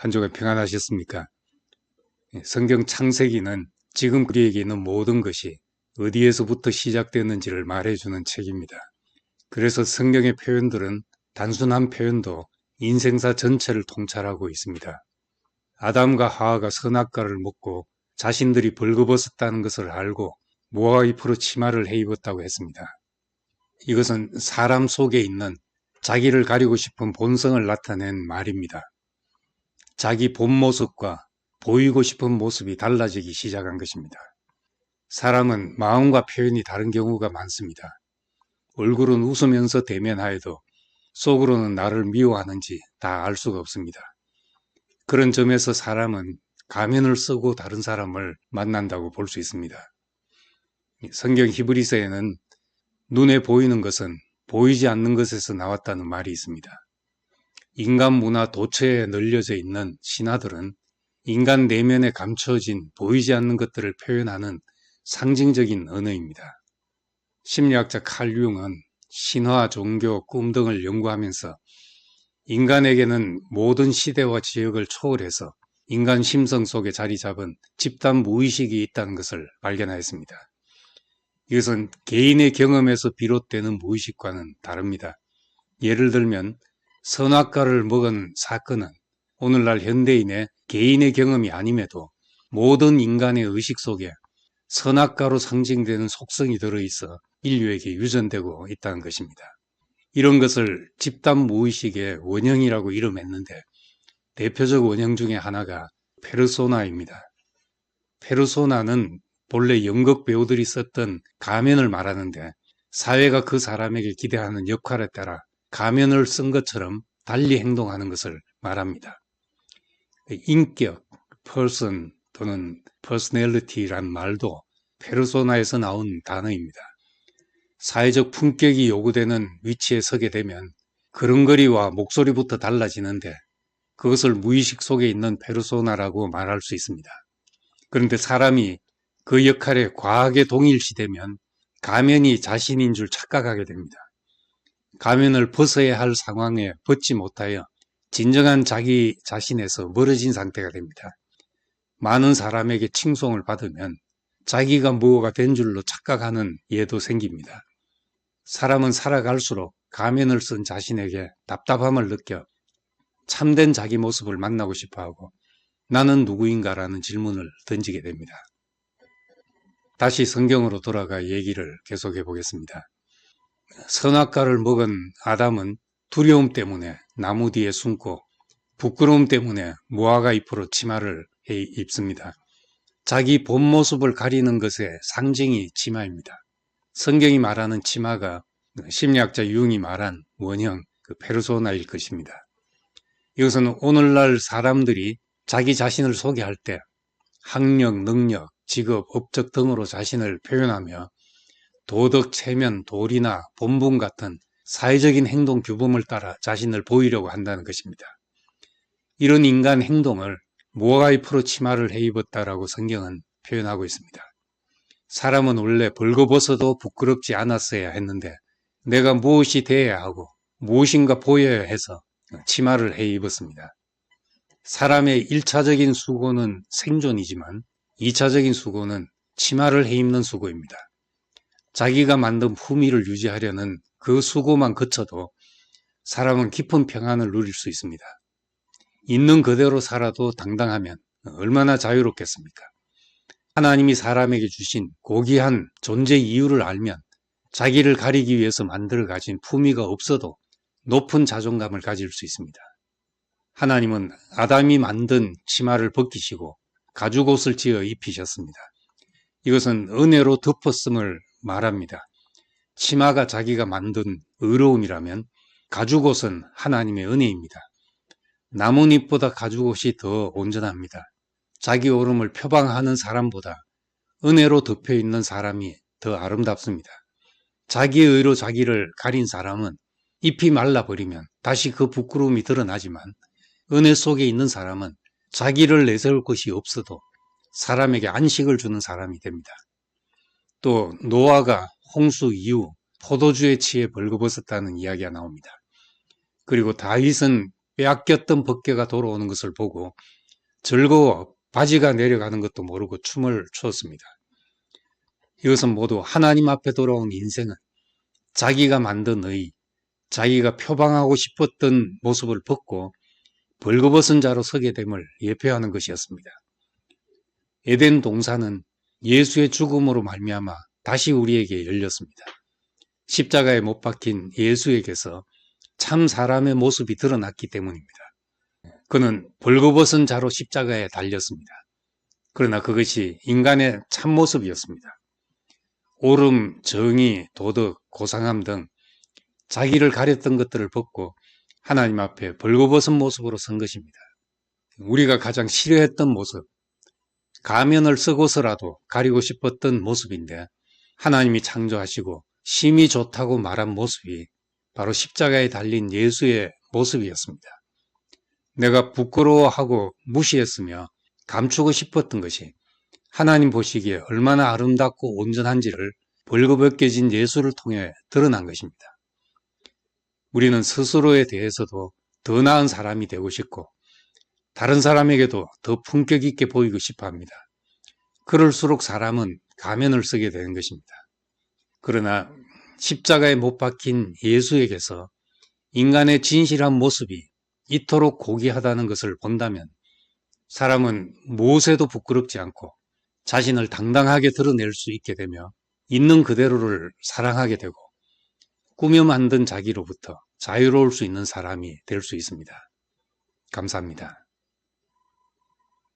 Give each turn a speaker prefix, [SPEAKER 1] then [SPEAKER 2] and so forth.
[SPEAKER 1] 한 주간 평안하셨습니까? 성경 창세기는 지금 우리에게 있는 모든 것이 어디에서부터 시작되었는지를 말해주는 책입니다. 그래서 성경의 표현들은 단순한 표현도 인생사 전체를 통찰하고 있습니다. 아담과 하와가 선악과를 먹고 자신들이 벌거벗었다는 것을 알고 모아가 잎으로 치마를 해입었다고 했습니다. 이것은 사람 속에 있는 자기를 가리고 싶은 본성을 나타낸 말입니다. 자기 본 모습과 보이고 싶은 모습이 달라지기 시작한 것입니다. 사람은 마음과 표현이 다른 경우가 많습니다. 얼굴은 웃으면서 대면하여도 속으로는 나를 미워하는지 다 알 수가 없습니다. 그런 점에서 사람은 가면을 쓰고 다른 사람을 만난다고 볼 수 있습니다. 성경 히브리서에는 눈에 보이는 것은 보이지 않는 것에서 나왔다는 말이 있습니다. 인간 문화 도처에 널려져 있는 신화들은 인간 내면에 감춰진 보이지 않는 것들을 표현하는 상징적인 언어입니다. 심리학자 칼 융은 신화, 종교, 꿈 등을 연구하면서 인간에게는 모든 시대와 지역을 초월해서 인간 심성 속에 자리 잡은 집단 무의식이 있다는 것을 발견하였습니다. 이것은 개인의 경험에서 비롯되는 무의식과는 다릅니다. 예를 들면 선악과를 먹은 사건은 오늘날 현대인의 개인의 경험이 아님에도 모든 인간의 의식 속에 선악과로 상징되는 속성이 들어있어 인류에게 유전되고 있다는 것입니다. 이런 것을 집단 무의식의 원형이라고 이름했는데 대표적 원형 중에 하나가 페르소나입니다. 페르소나는 본래 연극 배우들이 썼던 가면을 말하는데 사회가 그 사람에게 기대하는 역할에 따라 가면을 쓴 것처럼 달리 행동하는 것을 말합니다. 인격, person 또는 personality란 말도 페르소나에서 나온 단어입니다. 사회적 품격이 요구되는 위치에 서게 되면 걸음걸이와 목소리부터 달라지는데 그것을 무의식 속에 있는 페르소나라고 말할 수 있습니다. 그런데 사람이 그 역할에 과하게 동일시되면 가면이 자신인 줄 착각하게 됩니다. 가면을 벗어야 할 상황에 벗지 못하여 진정한 자기 자신에서 멀어진 상태가 됩니다. 많은 사람에게 칭송을 받으면 자기가 뭐가 된 줄로 착각하는 예도 생깁니다. 사람은 살아갈수록 가면을 쓴 자신에게 답답함을 느껴 참된 자기 모습을 만나고 싶어하고 나는 누구인가라는 질문을 던지게 됩니다. 다시 성경으로 돌아가 얘기를 계속해 보겠습니다. 선악과를 먹은 아담은 두려움 때문에 나무 뒤에 숨고 부끄러움 때문에 무화과 잎으로 치마를 입습니다. 자기 본 모습을 가리는 것의 상징이 치마입니다. 성경이 말하는 치마가 심리학자 융이 말한 원형 페르소나일 것입니다. 이것은 오늘날 사람들이 자기 자신을 소개할 때 학력, 능력, 직업, 업적 등으로 자신을 표현하며 도덕, 체면, 도리나 본분 같은 사회적인 행동 규범을 따라 자신을 보이려고 한다는 것입니다. 이런 인간 행동을 무화과 잎으로 치마를 해입었다라고 성경은 표현하고 있습니다. 사람은 원래 벌거벗어도 부끄럽지 않았어야 했는데 내가 무엇이 돼야 하고 무엇인가 보여야 해서 치마를 해입었습니다. 사람의 1차적인 수고는 생존이지만 2차적인 수고는 치마를 해입는 수고입니다. 자기가 만든 품위를 유지하려는 그 수고만 거쳐도 사람은 깊은 평안을 누릴 수 있습니다. 있는 그대로 살아도 당당하면 얼마나 자유롭겠습니까? 하나님이 사람에게 주신 고귀한 존재 이유를 알면 자기를 가리기 위해서 만들어 가진 품위가 없어도 높은 자존감을 가질 수 있습니다. 하나님은 아담이 만든 치마를 벗기시고 가죽옷을 지어 입히셨습니다. 이것은 은혜로 덮었음을 말합니다. 치마가 자기가 만든 의로움이라면 가죽옷은 하나님의 은혜입니다. 나뭇잎보다 가죽옷이 더 온전합니다. 자기 오름을 표방하는 사람보다 은혜로 덮여있는 사람이 더 아름답습니다. 자기의 의로 자기를 가린 사람은 잎이 말라버리면 다시 그 부끄러움이 드러나지만 은혜 속에 있는 사람은 자기를 내세울 것이 없어도 사람에게 안식을 주는 사람이 됩니다. 또 노아가 홍수 이후 포도주에 취해 벌거벗었다는 이야기가 나옵니다. 그리고 다윗은 빼앗겼던 법궤가 돌아오는 것을 보고 즐거워 바지가 내려가는 것도 모르고 춤을 추었습니다. 이것은 모두 하나님 앞에 돌아온 인생은 자기가 만든 의, 자기가 표방하고 싶었던 모습을 벗고 벌거벗은 자로 서게 됨을 예표하는 것이었습니다. 에덴 동산은 예수의 죽음으로 말미암아 다시 우리에게 열렸습니다. 십자가에 못 박힌 예수에게서 참 사람의 모습이 드러났기 때문입니다. 그는 벌거벗은 자로 십자가에 달렸습니다. 그러나 그것이 인간의 참모습이었습니다. 옳음, 정의, 도덕, 고상함 등 자기를 가렸던 것들을 벗고 하나님 앞에 벌거벗은 모습으로 선 것입니다. 우리가 가장 싫어했던 모습, 가면을 쓰고서라도 가리고 싶었던 모습인데 하나님이 창조하시고 심히 좋다고 말한 모습이 바로 십자가에 달린 예수의 모습이었습니다. 내가 부끄러워하고 무시했으며 감추고 싶었던 것이 하나님 보시기에 얼마나 아름답고 온전한지를 벌거벗겨진 예수를 통해 드러난 것입니다. 우리는 스스로에 대해서도 더 나은 사람이 되고 싶고 다른 사람에게도 더 품격 있게 보이고 싶어 합니다. 그럴수록 사람은 가면을 쓰게 되는 것입니다. 그러나 십자가에 못 박힌 예수에게서 인간의 진실한 모습이 이토록 고귀하다는 것을 본다면 사람은 무엇에도 부끄럽지 않고 자신을 당당하게 드러낼 수 있게 되며 있는 그대로를 사랑하게 되고 꾸며 만든 자기로부터 자유로울 수 있는 사람이 될 수 있습니다. 감사합니다.